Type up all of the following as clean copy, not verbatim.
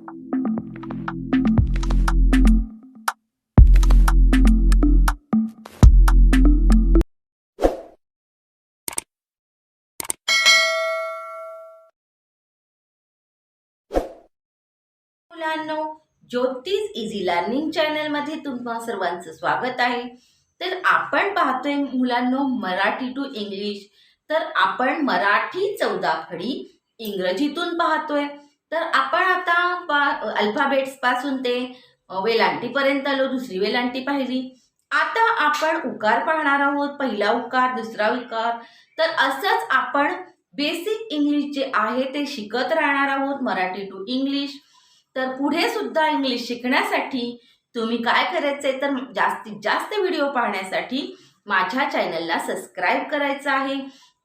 मुलांनो, ज्योतिष easy learning channel मध्ये तुम्हा सर्वांचं स्वागत आहे. तर आपण पाहतोय मुलांनो मराठी टू इंग्लिश. तर आपण मराठी 14 खडी इंग्रजीतून पाहतोय. तर आपण आता अल्फाबेट्स पासून ते वेलांटी पर्यंत आलो. दुसरी वेलांटी पाहिली. आता आपण उकार पाहणार आहोत. पहिला उकार, दुसरा उकार. तर असंच आपण बेसिक इंग्लिश जे आहे ते शिकत राहणार आहोत मराठी टू इंग्लिश. तर पुढे सुद्धा इंग्लिश शिकण्यासाठी तुम्ही काय करायचंय तर जास्तीत जास्त व्हिडिओ पाहण्यासाठी माझ्या चॅनलला सबस्क्राईब करायचं आहे.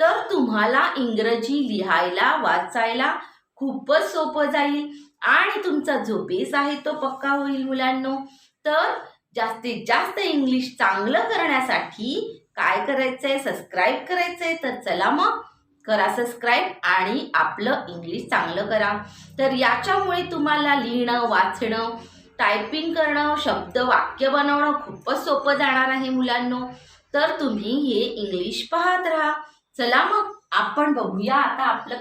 तर तुम्हाला इंग्रजी लिहायला वाचायला खूपच सोपं जाईल आणि तुमचा जो बेस आहे तो पक्का होईल मुलांनो. तर जास्तीत जास्त इंग्लिश चांगलं करण्यासाठी काय करायचंय, सबस्क्राईब करायचंय. तर चला मग करा सबस्क्राईब आणि आपलं इंग्लिश चांगलं करा. तर याच्यामुळे तुम्हाला लिहिणं, वाचणं, टायपिंग करणं, शब्द वाक्य बनवणं खूपच सोपं जाणार आहे मुलांनो. तर तुम्ही हे इंग्लिश पाहत राहा. चला मग आपण बघूया आता आपलं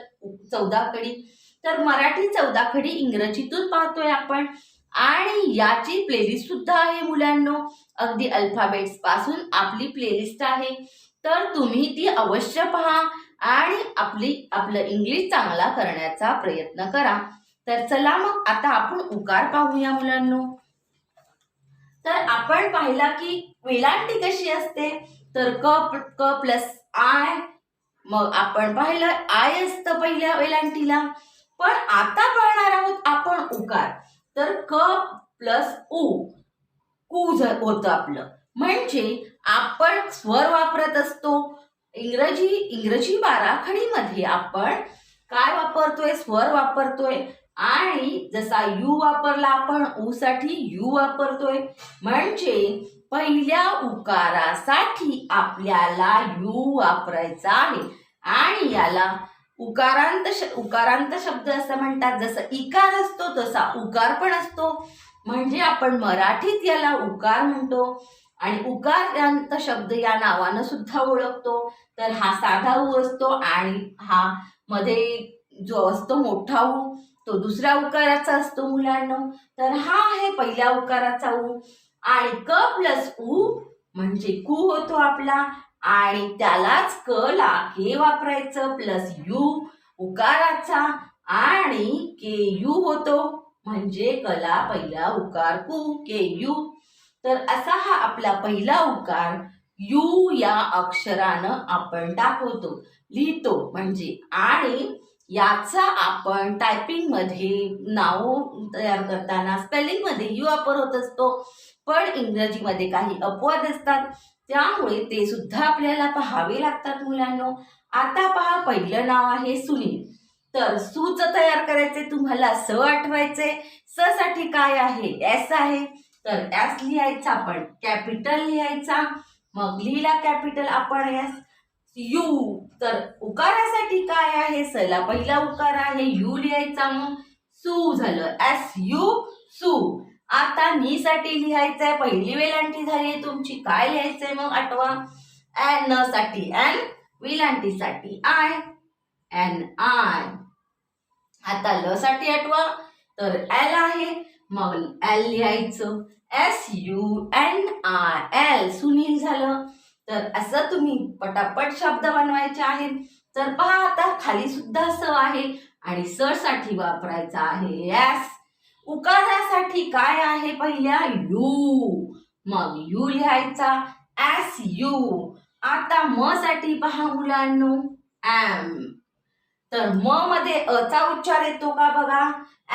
14 खडी. तर मराठी 14 खडी इंग्रजीतून पाहतोय आपण आणि याची प्लेलिस्ट सुद्धा आहे मुलांनो. अगदी अल्फाबेट्स पासून आपली प्लेलिस्ट आहे. तर तुम्ही ती अवश्य पहा आणि आपलं इंग्लिश चांगला करण्याचा प्रयत्न करा. तर चला मग आता आपण उकार पाहूया मुलांनो. तर आपण पाहिला की वेलांटी कशी असते. तर क प्लस आय. मग आपण पाहिलं आय असतं पहिल्या वेलांटीला. पण आता पाहणार आहोत आपण उकार. तर क प्लस उ, कू होतं आपलं. म्हणजे आपण स्वर वापरत असतो. इंग्रजी 12 खडीमध्ये आपण काय वापरतोय, स्वर वापरतोय. आणि जसा यू वापरला आपण ऊ साठी यू वापरतोय. म्हणजे पहिल्या उकारासाठी आपल्याला यू वापरायचा आहे आणि याला उकारांत शब्द असं म्हणतात. जसं इकार असतो तसा उकार पण असतो. म्हणजे आपण मराठीत याला उकार म्हणतो आणि उकारांत शब्द या नावानं सुद्धा ओळखतो. तर हा साधा ऊ असतो आणि हा मध्ये जो असतो मोठा ऊ तो दुसऱ्या उकाराचा असतो मुलांनो. तर हा आहे पहिल्या उकाराचा ऊ. आणि क प्लस ऊ म्हणजे कू होतो आपला आणि त्यालाच क ला के वापरायचं प्लस यू उकाराचा आणि के यू होतो. म्हणजे कला पहिला उकार कू के यू. तर असा हा आपला पहिला उकार यू या अक्षरानं आपण दाखवतो, लिहितो. म्हणजे आणि याचा आपण टायपिंग मध्ये नाव तयार करताना स्पेलिंग मध्ये यू वापर होत असतो. पण इंग्रजीमध्ये काही अपवाद असतात त्यामुळे ते सुद्धा आपल्याला पाहावे लागतात मुलांनो. आता पहा पहिलं नाव आहे सुनील. तर सूच तयार करायचे तुम्हाला स आठवायचे. स साठी काय आहे, एस आहे. तर एस लिहायचा आपण कॅपिटल लिहायचा. मग लिहिला कॅपिटल आपण एस. यू तर उकारासाठी काय आहे, सला पहिला उकार आहे यू लिहायचा. मग सू झालं एस यू सू. आता नी साठी लिहायचंय. पहिली वेलांटी झाली तुमची. काय लिहायचंय मग आठवा. एन साठी एन, वेलांटी साठी आय एन आय. आता ल साठी आठवा. तर एल आहे. मग एल लिहायचं S U N I L Sunil झालं. तर असं तुम्ही पटापट शब्द बनवायचे आहेत. तर पहा आता खाली सुद्धा स आहे आणि स साठी वापरायचा आहे एस. उकारासाठी काय आहे पहिल्या यू. मग यू लिहायचा एस यू. आता म साठी पहा मुलांनो एम. तर म मध्ये अ चा उच्चार येतो का बघा.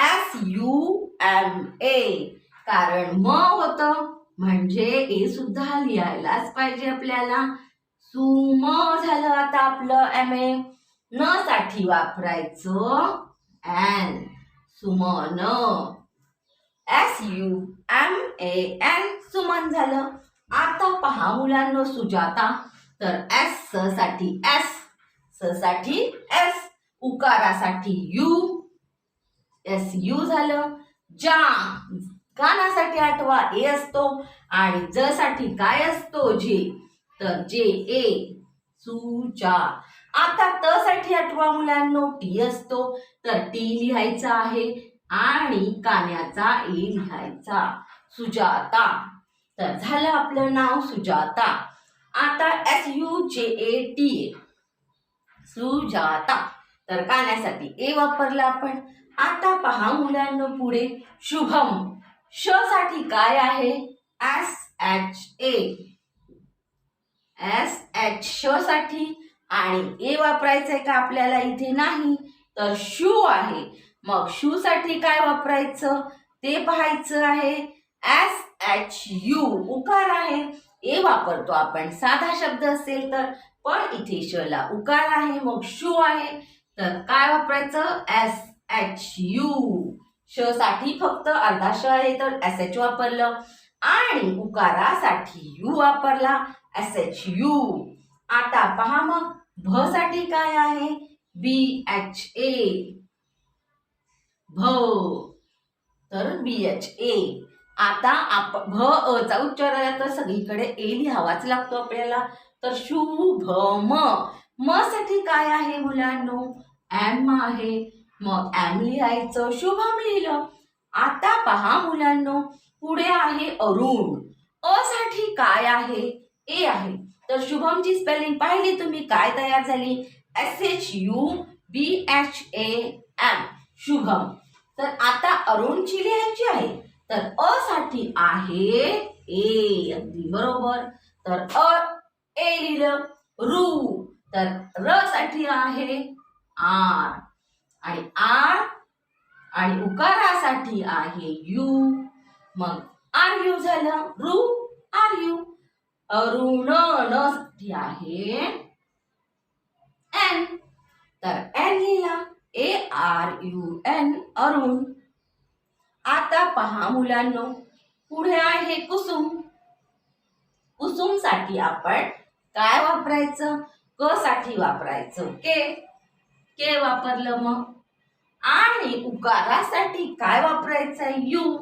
S U M A. कारण म होतं म्हणजे ए सुद्धा लिहायलाच पाहिजे आपल्याला. सुम झालं आता आपलं एम ए. न साठी वापरायचं N Suman. S U M A N Suman झालं. आता पहा मुलांनो सुजाता. तर एस साठी एस, स साठी एस, उकारासाठी यू एस यू झालं. जा कानासाठी आठवा ए असतो आणि ज साठी काय असतो जे, तर जे ए सुजा. आता त साठी आठवा मुलांनो टी असतो, तर टी लिहायचा आहे आणि कान्याचा ए लिहायचा सुजाता. तर झालं आपलं नाव सुजाता. आता SUJAT सुजाता, तर कान्यासाठी ए वापरला आपण. आता पहा मुलांनो पुढे शुभम. श साठी काय आहे SH श साठी, आणि ए वापरायचंय का आपल्याला इथे नाही, तर शू आहे. मग शू साठी काय वापरायचं ते पाहायचं आहे. SHU उकार आहे. ए वापरतो आपण साधा शब्द असेल तर, पण इथे श ला उकार आहे मग शू आहे, तर काय वापरायचं SHU. श साठी फक्त अर्धा श आहे तर SH वापरलं, आणि उकारासाठी यू वापरला SHU. आता पहा मग भ साठी काय आहे BHA भ, तर BHA. आता भ अ चा उच्चार तर सगळीकडे ए लिहावाच लागतो आपल्याला, तर शुभम. म साठी काय आहे मुलांनो एम आहे, मग एम लिहायचं, शुभम लिहिलं. आता पहा मुलांनो पुढे आहे अरुण. अ साठी काय आहे ए आहे, तर शुभमची स्पेलिंग पाहिली तुम्ही काय तयार झाली SHUBHAM शुभम. तर आता अरुणची लिहायची आहे, तर अ साठी आहे ए, अगदी बरोबर. तर ए लिहिलं. रू, तर र साठी आहे आर, आणि आर आणि उकारासाठी आहे यू, मग आर यू झालं रू आर यू. अरुण न साठी आहे एन, तर एन लिहिला ARUN अरुण. आता पहा मुलांनो पुढे आहे कुसुम. कुसुम साठी आपण काय वापरायचं क साठी वापरायचं के वापरलं. मग आणि उकारासाठी काय वापरायचं यू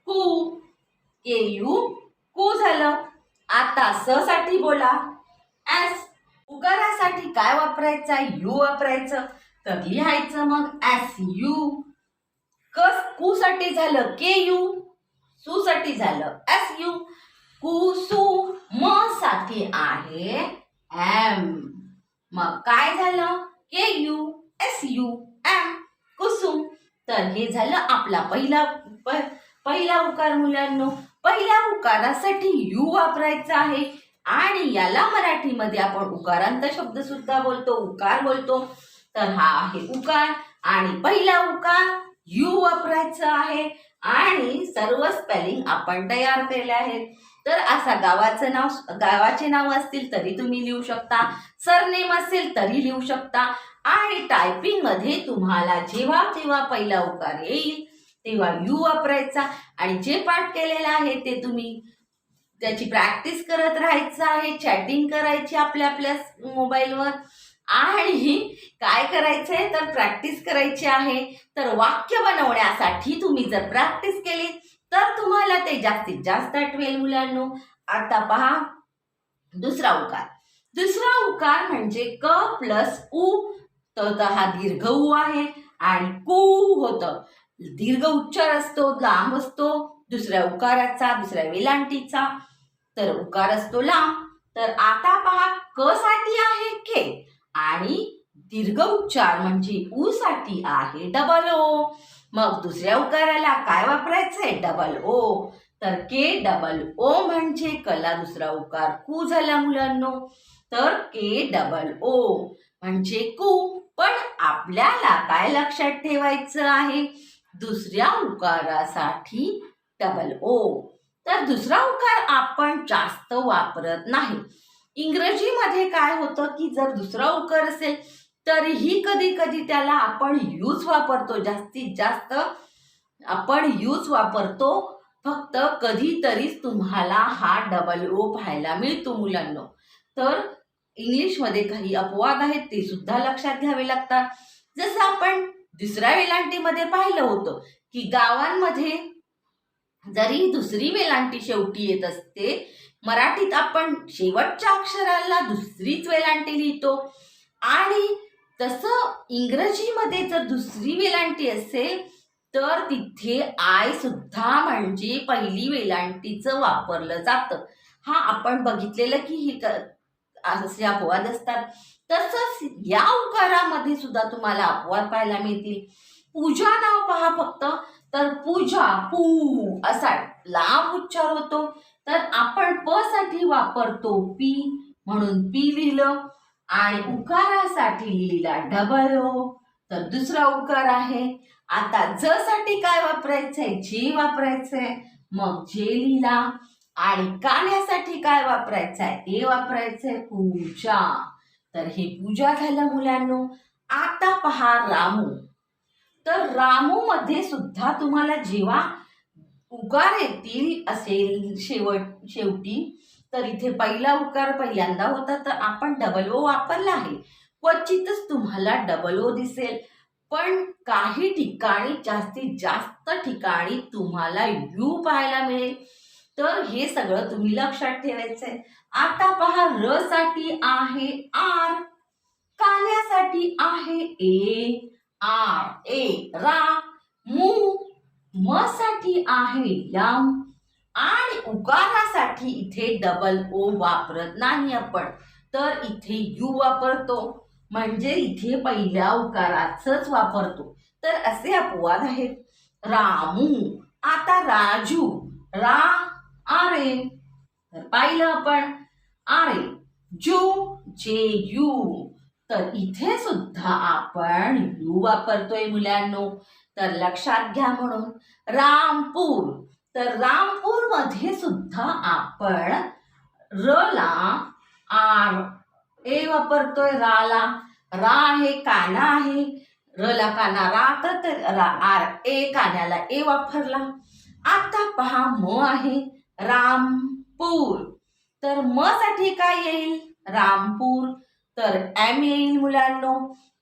कू KU कू झालं. आता स साठी बोला एस. उकारासाठी काय वापरायचं यू वापरायचं, तर लिहायचं मग SU. कू साठी झालं KU, सू साठी झालं SU. कुसुम. म साठी आहे एम, मग काय झालं KUSUM कुसुम. तर हे झालं आपला पहिला उकार मुलांनो. पहिल्या उकारासाठी यू वापरायचा आहे, आणि याला मराठीमध्ये आपण उकारांत शब्द सुद्धा बोलतो, उकार बोलतो. तर हा आहे उकार, आणि पहिला उकार यू वापरायचं आहे, आणि सर्व स्पेलिंग आपण तयार केले आहेत. तर असा गावाचे नाव असतील तरी तुम्ही लिहू शकता, सरनेम असेल तरी लिहू शकता, आणि टायपिंग मध्ये तुम्हाला जेव्हा पहिला उकार येईल तेव्हा यू वापरायचा. आणि जे पाठ केलेलं आहे ते तुम्ही त्याची प्रॅक्टिस करत राहायचं आहे, चॅटिंग करायची आपल्या मोबाईलवर, आणि काय करायचंय तर प्रॅक्टिस करायची आहे. तर वाक्य बनवण्यासाठी तुम्ही जर प्रॅक्टिस केली तर तुम्हाला ते जास्तीत जास्त आठवेल मुलांनो. आता पहा दुसरा उकार म्हणजे क प्लस उ, तर हा दीर्घ उ आहे, आणि कू होतं दीर्घ उच्चार असतो, लांब असतो दुसऱ्या उकाराचा, दुसऱ्या वेलांटीचा, तर उकार असतो लांब. तर आता पहा क साठी आहे के, आणि दीर्घ उच्चार म्हणजे उ साठी आहे डबल ओ. मग दुसऱ्या उकाराला काय वापरायचंय डबल ओ, तर KOO म्हणजे कला दुसरा उकार कू झाला मुलांनो. तर KOO म्हणजे कू. पण आपल्याला काय लक्षात ठेवायचं आहे दुसऱ्या उकारासाठी डबल ओ. तर दुसरा उकार आपण जास्त वापरत नाही. इंग्रजीमध्ये काय होतं की जर दुसरा उकार असेल तरीही कधी त्याला आपण यूज वापरतो, जास्तीत जास्त आपण यूज वापरतो. फक्त कधीतरीच तुम्हाला हा डबल ओ पाहायला मिळतो मुलांनो. तर इंग्लिशमध्ये काही अपवाद आहेत ते सुद्धा लक्षात घ्यावे लागतात. जसं आपण दुसऱ्या वेलांटीमध्ये पाहिलं होतं की गावांमध्ये जरी दुसरी वेलांटी शेवटी येत असते, मराठीत आपण शेवटच्या अक्षराला दुसरीच वेलांटी लिहितो. आणि तसं इंग्रजीमध्ये जर दुसरी वेलांटी असेल तर तिथे आय सुद्धा म्हणजे पहिली वेलांटीचं वापरलं जातं. हा आपण बघितलेलं की ही असे अपवाद असतात. तसंच या उकारामध्ये सुद्धा तुम्हाला अपवाद पाहायला मिळतील. पूजा नाव पहा फक्त, तर पूजा पू असा लांब उच्चार होतो, तर आपण प साठी वापरतो पी, म्हणून पी लिहिलं. आणि उकारासाठी लिहिला डबल ओ, तर दुसरा उकार आहे. आता ज साठी काय वापरायचंय, जे वापरायचंय, मग जे लिहिला. आणि कान्यासाठी काय वापरायचंय, ए वापरायचंय, पूजा. तर हे पूजा झालं मुलांनो. आता पहा रामू. तर रामू मध्ये सुद्धा तुम्हाला जेव्हा उकार येतील असेल शेवटी, तर इथे पहिला उकार पहिल्यांदा होता तर आपण डबल ओ वापरला आहे. क्वचितच तुम्हाला डबल ओ दिसेल, पण काही ठिकाणी जास्तीत जास्त ठिकाणी तुम्हाला यू पाहायला मिळेल. तर हे सगळं तुम्ही लक्षात ठेवायचंय. आता पहा र साठी आहे आर, कान्यासाठी आहे ए, आर ए रा, मू, म साठी आहे यम. आणि उकारासाठी इथे डबल ओ वापरत नाही आपण, तर इथे यू वापरतो. म्हणजे इथे पहिल्या उकाराचंच वापरतो. तर असे अपवाद आहेत. रामू. आता राजू. रा आरे, तर पाहिलं आपण आरे. जू जे यू, तर इथे सुद्धा आपण यू वापरतोय मुलांनो. तर लक्षात घ्या म्हणून. रामपूर. तर रामपूर मध्ये सुद्धा आपण र ला आर ए वापरतोय, राला. रा आहे काना आहे, र ला काना रा, तर आर ए कान्याला ए वापरला. आता पहा म आहे रामपूर. तर म साठी काय येईल, रामपूर. तर एम येईल मुलांनो,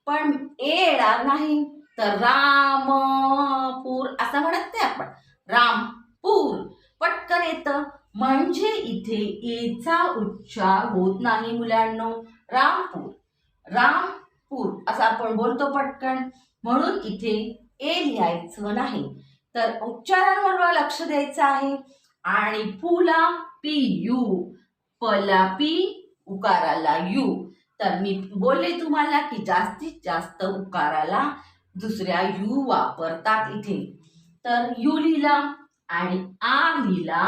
पण ए येणार नाही. तर रामपूर असं म्हणत नाही आपण, रामपूर पटकन येतं. म्हणजे इथे एचा उच्चार होत नाही मुलांनो. रामपूर, रामपूर असं आपण बोलतो पटकन, म्हणून इथे ए लिहायचं नाही. तर उच्चारांवर लक्ष द्यायचं आहे. आणि पूला पी यू, पला पी, उकाराला यू. तर मी बोलले तुम्हाला की जास्तीत जास्त उकाराला दुसऱ्या यू वापरतात इथे. तर यू लिहिला आणि आर लिहिला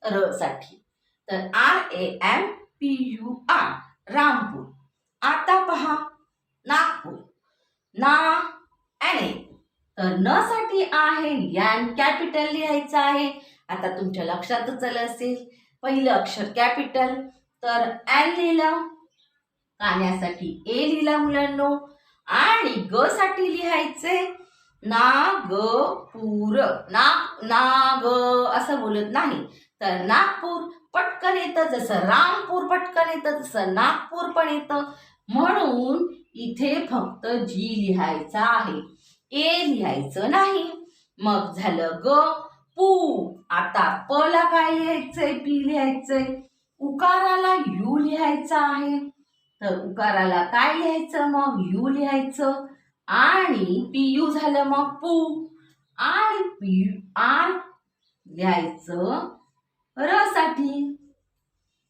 र साठी. तर RAMPUR, रामपूर. आता पहा नागपूर. ना एन. तर न साठी आहे यान, कॅपिटल लिहायचं आहे. आता तुमच्या लक्षातच आलं असेल, पहिलं अक्षर कॅपिटल, तर एन लिहिलं. कान्यासाठी ए लिहिला मुलांनो. आणि ग साठी लिहायचे नागपूर. नाग असं बोलत नाही. तर नागपूर पटकन येतं, जसं रामपूर पटकन येतं तसं नागपूर पण येतं. म्हणून इथे फक्त जी लिहायचा आहे, ए लिहायचं नाही. मग झालं ग पू. आता प ला काय लिहायचंय, पी लिहायचंय. उकाराला यू लिहायचा आहे, तर उकाराला काय लिहायचं, मग यू लिहायचं. आणि पी यू झालं मग पू. आणि पी आर लिहायचं र साठी.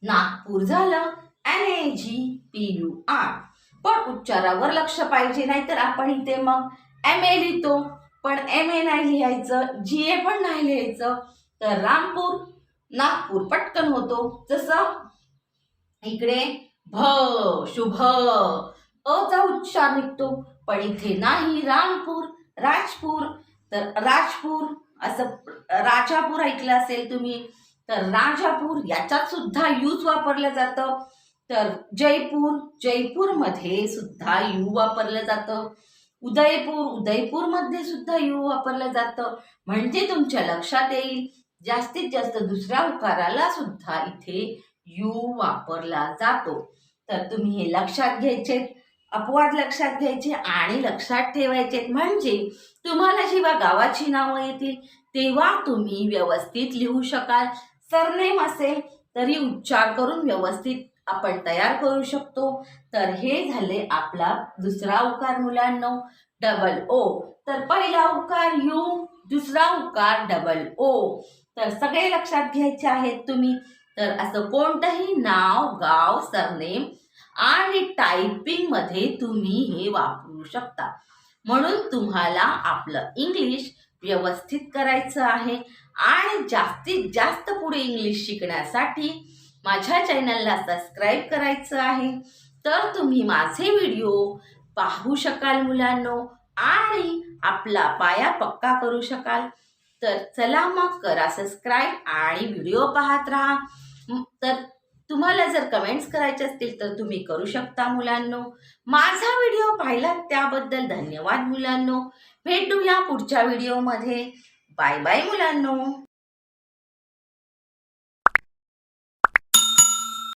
नागपूर झालं NAGPUR. पण उच्चारावर लक्ष पाहिजे, नाही तर आपण इथे मग MA लिहितो, पण MA नाही लिहायचं, GA पण नाही लिहायचं. तर रामपूर, नागपूर पटकन होतो. जसं इकडे भ, शुभ, अचा उच्चार निघतो, पण इथे नाही. रामपूर, राजपूर. तर राजपूर असं, राजापूर ऐकलं असेल तुम्ही, तर राजापूर याच्यात सुद्धा यूज वापरलं जातं. तर जयपूर, जयपूरमध्ये सुद्धा यू वापरलं जातं. उदयपूर, उदयपूरमध्ये सुद्धा यू वापरलं जातं. म्हणजे तुमच्या लक्षात येईल, जास्तीत जास्त दुसऱ्या उकाराला सुद्धा इथे यू वापरला जातो. तर तुम्ही हे लक्षात घ्यायचे. अपवाद लक्षात घ्यायचे आणि लक्षात ठेवायचे. म्हणजे तुम्हाला जेव्हा गावाची नावं येतील तेव्हा तुम्ही व्यवस्थित लिहू शकाल. सरनेम असेल तरी उच्चार करून व्यवस्थित आपण तयार करू शकतो. तर हे झाले आपला दुसरा उकार मुलांनो, डबल ओ. तर पहिला उकार यू, दुसरा उकार डबल ओ. तर सगळे लक्षात घ्यायचे आहेत तुम्ही. तर असं कोणतंही नाव, गाव, सरनेम आणि टायपिंग मध्ये तुम्ही हे वापरू शकता. म्हणून तुम्हाला आपलं इंग्लिश व्यवस्थित करायचं आहे आणि जास्तीत जास्त पुढे इंग्लिश शिकण्यासाठी माझ्या चॅनलला सबस्क्राईब करायचं आहे. तर तुम्ही माझे व्हिडिओ पाहू शकाल मुलांनो आणि आपला पाया पक्का करू शकाल. तर चला मग करा सबस्क्राईब आणि व्हिडिओ पाहत राहा. तर तुम्हाला जर कमेंट्स करायचे असतील तर तुम्ही करू शकता मुलांनो. माझा व्हिडिओ पाहिला त्याबद्दल धन्यवाद मुलांनो. भेटूया पुढच्या व्हिडिओमध्ये. बाय बाय मुलांनो.